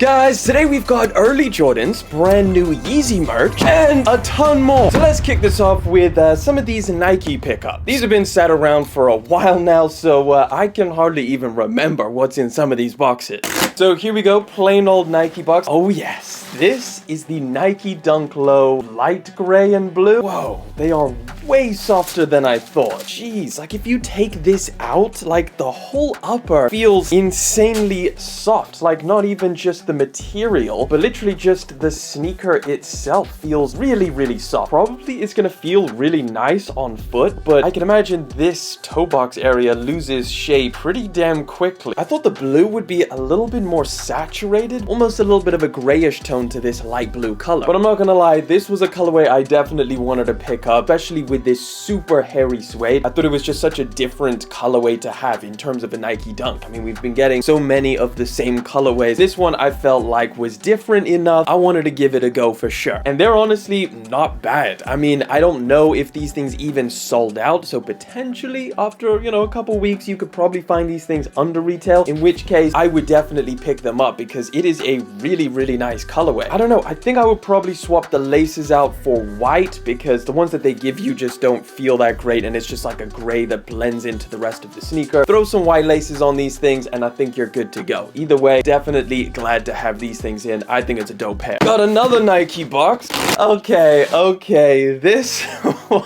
Guys, today we've got early Jordans, brand new Yeezy merch, and a ton more. So let's kick this off with some of these Nike pickups. These have been sat around for a while now, so I can hardly even remember what's in some of these boxes. So here we go, plain old Nike box. Oh yes, this is the Nike Dunk Low light gray and blue. Whoa, they are way softer than I thought. Jeez, like if you take this out, like the whole upper feels insanely soft. Like not even just the material, but literally just the sneaker itself feels really soft. Probably it's gonna feel really nice on foot, but I can imagine this toe box area loses shape pretty damn quickly. I thought the blue would be a little bit more saturated, almost a little bit of a grayish tone to this light blue color. But I'm not gonna lie, this was a colorway I definitely wanted to pick up, especially with this super hairy suede. I thought it was just such a different colorway to have in terms of a Nike Dunk. I mean, we've been getting so many of the same colorways. This one I felt like was different enough. I wanted to give it a go for sure. And they're honestly not bad. I mean, I don't know if these things even sold out, so potentially after, you know, a couple weeks, you could probably find these things under retail, in which case I would definitely pick them up because it is a really nice colorway. I don't know, I think I would probably swap the laces out for white because the ones that they give you just don't feel that great, and it's just like a gray that blends into the rest of the sneaker. Throw some white laces on these things and I think you're good to go. Either way, definitely glad to have these things in. I think it's a dope pair. Got another Nike box. Okay, this one.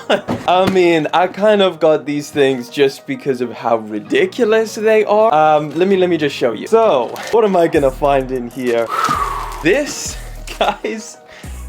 I mean, I kind of got these things just because of how ridiculous they are. Let me just show you. So, what am I gonna find in here? This, guys,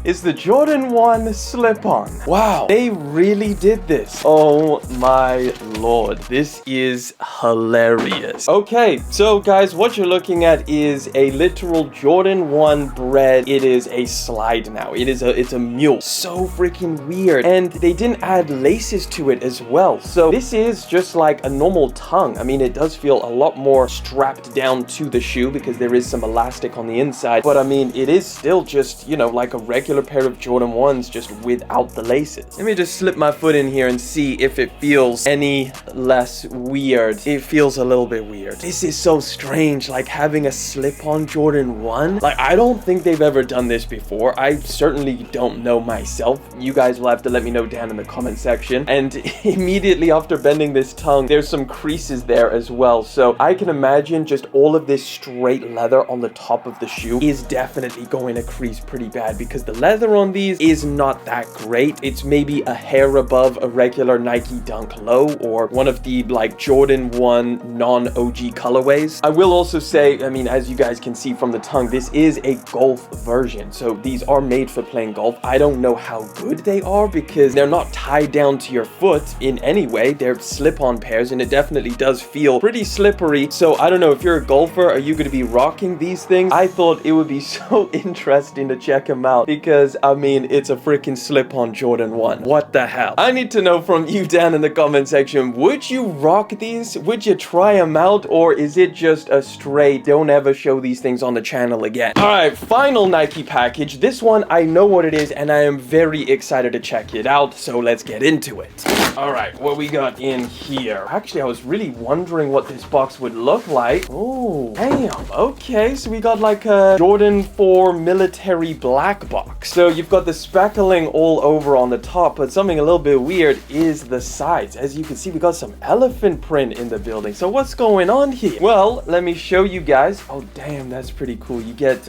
is the Jordan 1 slip-on. Wow, they really did this. Oh my lord, this is hilarious. Okay, so guys, what you're looking at is a literal Jordan 1 bread. It is a slide now. It's a mule. So freaking weird. And they didn't add laces to it as well. So this is just like a normal tongue. I mean, it does feel a lot more strapped down to the shoe because there is some elastic on the inside. But I mean, it is still just, you know, like a regular pair of Jordan 1s just without the laces. Let me just slip my foot in here and see if it feels any less weird. It feels a little bit weird. This is so strange, like having a slip-on Jordan 1. Like, I don't think they've ever done this before. I certainly don't know myself. You guys will have to let me know down in the comment section. And immediately after bending this tongue, there's some creases there as well. So I can imagine just all of this straight leather on the top of the shoe is definitely going to crease pretty bad because the leather on these is not that great. It's maybe a hair above a regular Nike Dunk Low or one of the like Jordan 1 non-OG colorways. I will also say, I mean, as you guys can see from the tongue, this is a golf version. So these are made for playing golf. I don't know how good they are because they're not tied down to your foot in any way. They're slip-on pairs and it definitely does feel pretty slippery. So I don't know, if you're a golfer, are you going to be rocking these things? I thought it would be so interesting to check them out because I mean, it's a freaking slip-on Jordan 1. What the hell? I need to know from you down in the comment section, would you rock these? Would you try them out? Or is it just a straight, don't ever show these things on the channel again? All right, final Nike package. This one, I know what it is, and I am very excited to check it out, so let's get into it. All right, what we got in here? Actually, I was really wondering what this box would look like. Oh, damn. Okay, so we got like a Jordan 4 military black box. So you've got the speckling all over on the top, but something a little bit weird is the sides. As you can see, we got some elephant print in the building. So what's going on here? Well, let me show you guys. Oh, damn, that's pretty cool.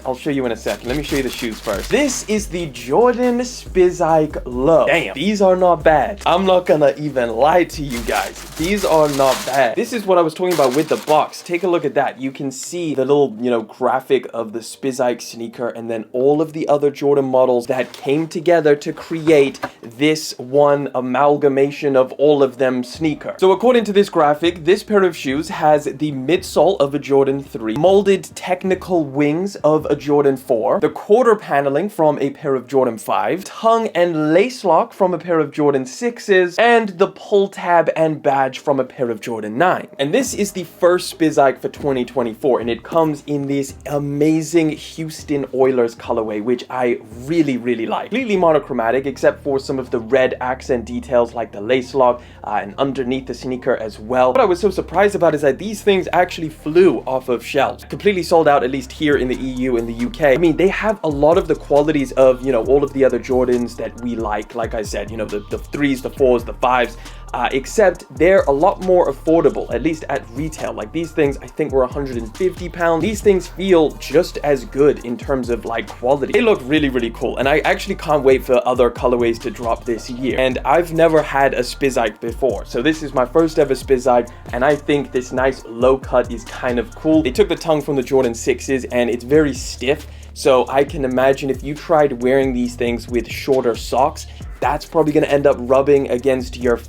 I'll show you in a second. Let me show you the shoes first. This is the Jordan Spizike Low. Damn, these are not bad. I'm not gonna even lie to you guys. These are not bad. This is what I was talking about with the box. Take a look at that. You can see the little, you know, graphic of the Spizike sneaker and then all of the other Jordan models that came together to create this one amalgamation of all of them sneaker. So according to this graphic, this pair of shoes has the midsole of a Jordan 3, molded technical wings of a Jordan 4, the quarter paneling from a pair of Jordan 5, tongue and lace lock from a pair of Jordan 6s, and the pull tab and badge from a pair of Jordan 9. And this is the first Spizike for 2024, and it comes in this amazing Houston Oilers colorway, which I really really like. Completely monochromatic except for some of the red accent details like the lace lock and underneath the sneaker as well. What I was so surprised about is that these things actually flew off of shelves. Completely sold out, at least here in the EU and the UK. I mean, they have a lot of the qualities of, you know, all of the other Jordans that we like I said, you know, the 3s, the 4s, the 5s. Except they're a lot more affordable, at least at retail. Like these things, I think were 150 pounds. These things feel just as good in terms of like quality. They look really cool, and I actually can't wait for other colorways to drop this year. And I've never had a Spizike before, so this is my first ever Spizike, and I think this nice low cut is kind of cool. They took the tongue from the Jordan 6s, and it's very stiff. So I can imagine if you tried wearing these things with shorter socks, that's probably going to end up rubbing against your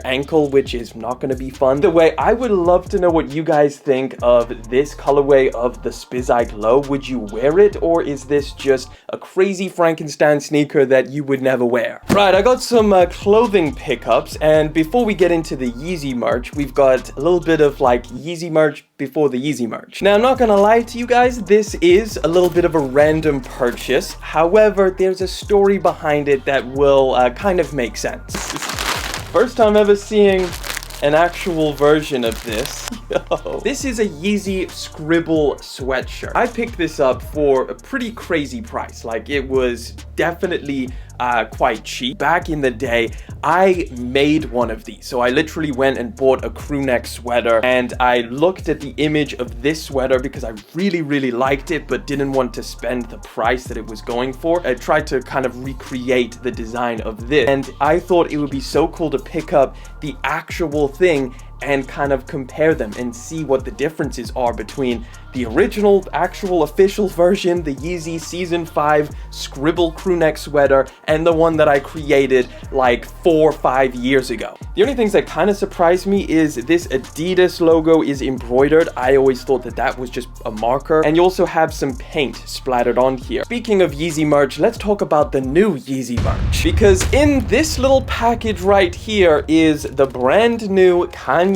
ankle, which is not going to be fun. Either way, I would love to know what you guys think of this colorway of the Spizike Low. Would you wear it, or is this just a crazy Frankenstein sneaker that you would never wear? Right, I got some clothing pickups, and before we get into the Yeezy merch, we've got a little bit of like Yeezy merch before the Yeezy merch. Now, I'm not gonna lie to you guys, this is a little bit of a random purchase. However, there's a story behind it that will kind of make sense. First time ever seeing an actual version of this. Yo. This is a Yeezy Scribble sweatshirt. I picked this up for a pretty crazy price. Like, it was definitely quite cheap. Back in the day, I made one of these. So I literally went and bought a crew neck sweater, and I looked at the image of this sweater because I really liked it, but didn't want to spend the price that it was going for. I tried to kind of recreate the design of this, and I thought it would be so cool to pick up the actual thing and kind of compare them and see what the differences are between the original, actual, official version, the Yeezy Season 5 Scribble crew neck sweater, and the one that I created like 4 or 5 years ago. The only things that kind of surprised me is this Adidas logo is embroidered. I always thought that that was just a marker. And you also have some paint splattered on here. Speaking of Yeezy merch, let's talk about the new Yeezy merch. Because in this little package right here is the brand new Kanye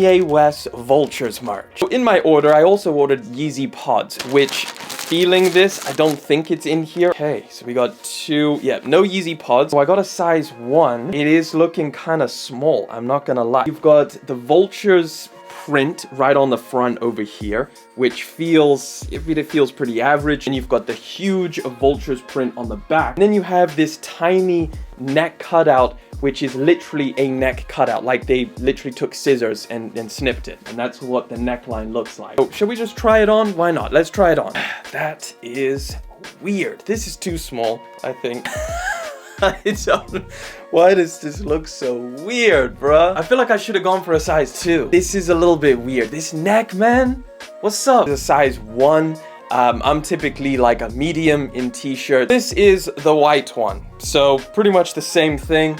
Vultures merch. So in my order, I also ordered Yeezy pods, which, feeling this, I don't think it's in here. Okay, so we got two, yeah, no Yeezy pods. So I got a size 1. It is looking kind of small, I'm not gonna lie. You've got the Vultures print right on the front over here, which feels pretty average, and you've got the huge Vultures print on the back. And then you have this tiny neck cutout, which is literally a neck cutout, like they literally took scissors and snipped it, and that's what the neckline looks like. So should we just try it on? Why not? Let's try it on. That is weird. This is too small, I think. Why does this look so weird, bruh? I feel like I should have gone for a size 2. This is a little bit weird. This neck, man, what's up? It's a size 1. I'm typically like a medium in t-shirt. This is the white one, so pretty much the same thing.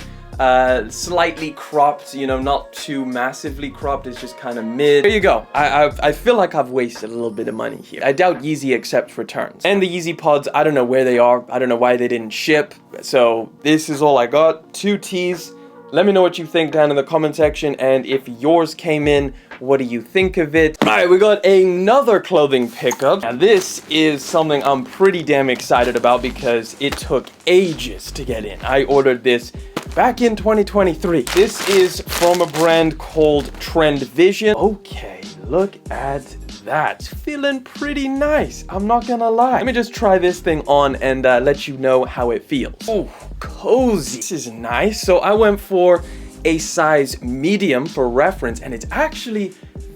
Slightly cropped, you know, not too massively cropped, it's just kind of mid. There you go. I feel like I've wasted a little bit of money here. I doubt Yeezy accepts returns. And the Yeezy pods, I don't know where they are. I don't know why they didn't ship. So this is all I got. 2 tees. Let me know what you think down in the comment section, and if yours came in, what do you think of it? All right, we got another clothing pickup. Now this is something I'm pretty damn excited about because it took ages to get in. I ordered this back in 2023. This is from a brand called Trend Vision. Okay, look at that. Feeling pretty nice, I'm not gonna lie. Let me just try this thing on and let you know how it feels. Oh, cozy. This is nice. So I went for a size medium for reference, and it's actually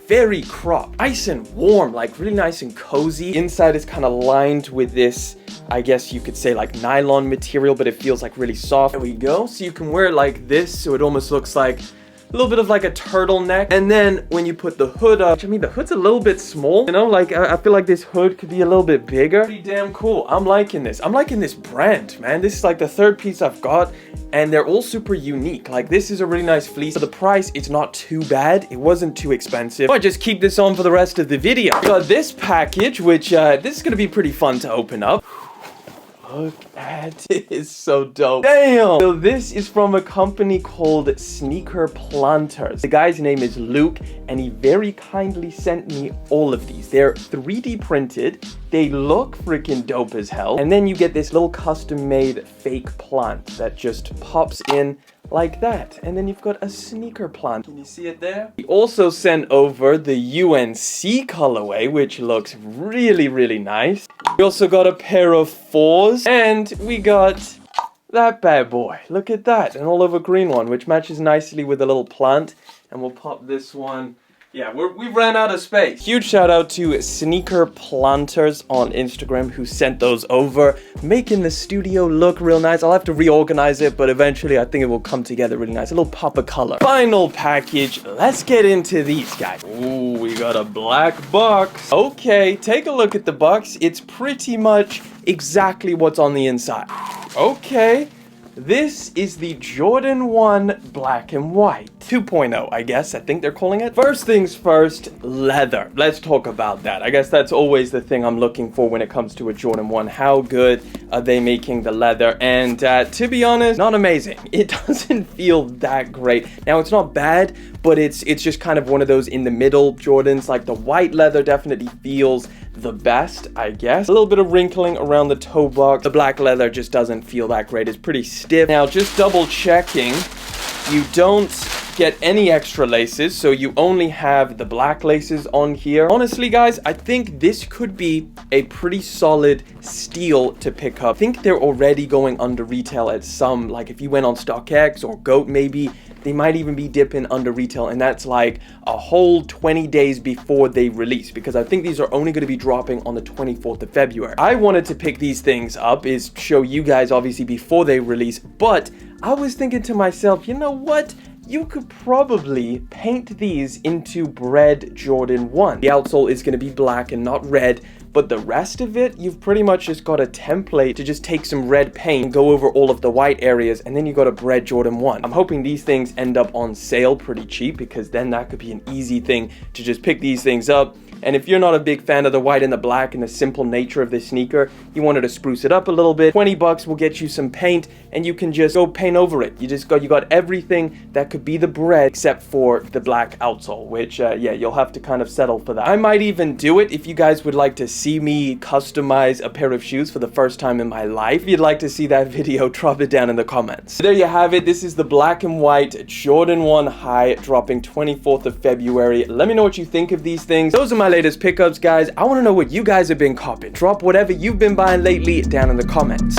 very cropped. Nice and warm, like really nice and cozy. Inside is kind of lined with this, I guess you could say like nylon material, but it feels like really soft. There we go. So you can wear it like this, so it almost looks like a little bit of like a turtleneck. And then when you put the hood up, I mean, the hood's a little bit small, you know, like I feel like this hood could be a little bit bigger. Pretty damn cool. I'm liking this. I'm liking this brand, man. This is like the 3rd piece I've got, and they're all super unique. Like, this is a really nice fleece. For the price, it's not too bad. It wasn't too expensive. I just keep this on for the rest of the video. We got this package, which this is gonna be pretty fun to open up. Look at it. It's so dope. Damn! So this is from a company called Sneaker Planters. The guy's name is Luke, and he very kindly sent me all of these. They're 3D printed. They look freaking dope as hell. And then you get this little custom-made fake plant that just pops in like that. And then you've got a sneaker plant. Can you see it there? He also sent over the UNC colorway, which looks really, really nice. We also got a pair of 4s, and we got that bad boy. Look at that, an all over green one, which matches nicely with the little plant. And we'll pop this one. Yeah, we ran out of space. Huge shout out to Sneaker Planters on Instagram who sent those over, making the studio look real nice. I'll have to reorganize it, but eventually I think it will come together really nice. A little pop of color. Final package. Let's get into these guys. Ooh, we got a black box. Okay, take a look at the box. It's pretty much exactly what's on the inside. Okay. This is the Jordan 1 black and white 2.0, I guess. I think they're calling it. First things first, leather. Let's talk about that. I guess that's always the thing I'm looking for when it comes to a Jordan 1. How good are they making the leather? And to be honest, not amazing. It doesn't feel that great. Now, it's not bad, but it's just kind of one of those in the middle Jordans. Like the white leather definitely feels the best, I guess. A little bit of wrinkling around the toe box. The black leather just doesn't feel that great. It's pretty stiff. Now, just double checking, you don't get any extra laces, so you only have the black laces on here. Honestly, guys, I think this could be a pretty solid steal to pick up. I think they're already going under retail at some, like if you went on StockX or GOAT maybe, they might even be dipping under retail, and that's like a whole 20 days before they release, because I think these are only going to be dropping on the 24th of February. I wanted to pick these things up, is show you guys obviously before they release, but I was thinking to myself, you know what? You could probably paint these into red Jordan 1. The outsole is going to be black and not red, but the rest of it, you've pretty much just got a template to just take some red paint and go over all of the white areas, and then you got a red Jordan 1. I'm hoping these things end up on sale pretty cheap, because then that could be an easy thing to just pick these things up. And if you're not a big fan of the white and the black and the simple nature of this sneaker, you wanted to spruce it up a little bit, 20 bucks will get you some paint, and you can just go paint over it. You got everything that could be the bread except for the black outsole, which yeah, you'll have to kind of settle for that. I might even do it if you guys would like to see me customize a pair of shoes for the first time in my life. If you'd like to see that video, drop it down in the comments. So there you have it. This is the black and white Jordan 1 High, dropping 24th of February. Let me know what you think of these things. Those are my latest pickups, guys. I want to know what you guys have been copping. Drop whatever you've been buying lately down in the comments.